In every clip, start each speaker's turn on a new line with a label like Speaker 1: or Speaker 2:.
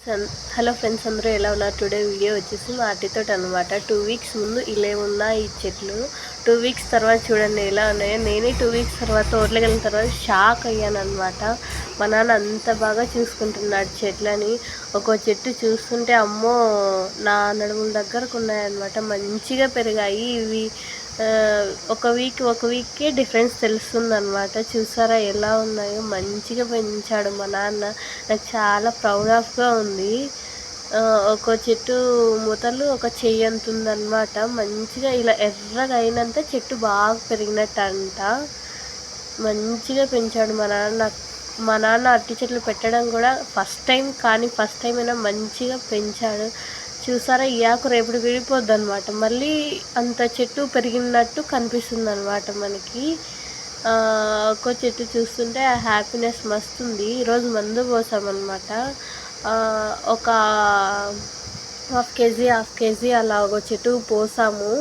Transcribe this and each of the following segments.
Speaker 1: Hello friends, అందరూ ఎలా ఉన్నారు? టుడే వీడియో వచ్చేసి మా అట్టితోటి అనమాట. 2 వీక్స్ ముందు ఇలా ఉన్నాయి ఈ చెట్లు. 2 వీక్స్ తర్వాత చూడండి ఎలా ఉన్నాయో. నేనే 2 వీక్స్ తర్వాత తోటలోకి వెళ్ళిన తర్వాత షాక్ అయ్యాను అనమాట. మా నాన్న అంత బాగా చూసుకుంటున్నాడు చెట్లని. ఒక్కో చెట్టు చూస్తుంటే అమ్మో నా నడుముల దగ్గరకు ఉన్నాయన్నమాట. మంచిగా పెరిగాయి ఇవి. ఒక వీక్కే డిఫరెన్స్ తెలుస్తుందన్నమాట. చూసారా ఎలా ఉన్నాయో? మంచిగా పెంచాడు మా నాన్న. నాకు చాలా ప్రౌడ్ ఆఫ్గా ఉంది. ఒక చెట్టు మొదలు ఒక చెయ్యి అంత ఉందన్నమాట. మంచిగా ఇలా ఎర్రగా అయినంత చెట్టు బాగా పెరిగినట్టంట. మంచిగా పెంచాడు మా నాన్న. మా నాన్న అరటి చెట్లు పెట్టడం కూడా ఫస్ట్ టైం అయినా మంచిగా పెంచాడు. చూసారా, ఈ ఆకు రేపుడు విడిపోద్ది అనమాట. మళ్ళీ అంత చెట్టు పెరిగినట్టు కనిపిస్తుంది అనమాట మనకి. ఒక్కో చెట్టు చూస్తుంటే ఆ హ్యాపీనెస్ మస్తు ఉంది. ఈరోజు మందు పోసామన్నమాట. ఒక హాఫ్ కేజీ అలా ఒక చెట్టు పోసాము.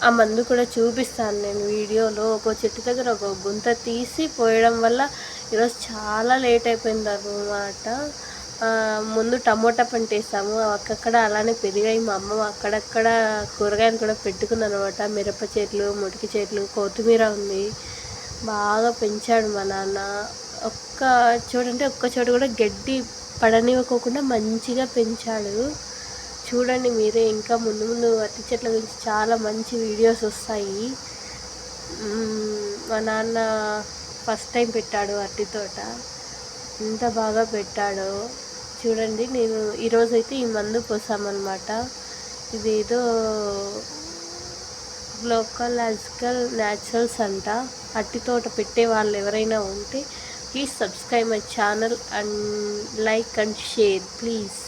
Speaker 1: ఆ మందు కూడా చూపిస్తాను నేను వీడియోలో. ఒక చెట్టు దగ్గర ఒక గుంత తీసి పోయడం వల్ల ఈరోజు చాలా లేట్ అయిపోయింది అన్నమాట. ముందు టమోటా పంట వేసాము, అక్కడక్కడ అలానే పెరిగాయి. మా అమ్మ అక్కడక్కడ కూరగాయలు కూడా పెట్టుకుంది అనమాట. మిరప చెట్లు, ముటికి చెట్లు, కొత్తిమీర ఉంది. బాగా పెంచాడు మా నాన్న. ఒక్క చోటు కూడా గడ్డి పడనివ్వకోకుండా మంచిగా పెంచాడు. చూడండి మీరే. ఇంకా ముందు ముందు అరటి చెట్ల గురించి చాలా మంచి వీడియోస్ వస్తాయి. మా నాన్న ఫస్ట్ టైం పెట్టాడు అరటి తోట. ఎంత బాగా పెట్టాడో చూడండి. నేను ఈరోజైతే ఈ మందు పోసామన్నమాట. ఇదేదో గ్లోకలాజికల్ న్యాచురల్స్ అంట. అరటి తోట పెట్టే వాళ్ళు ఎవరైనా ఉంటే please subscribe my channel and like and share please.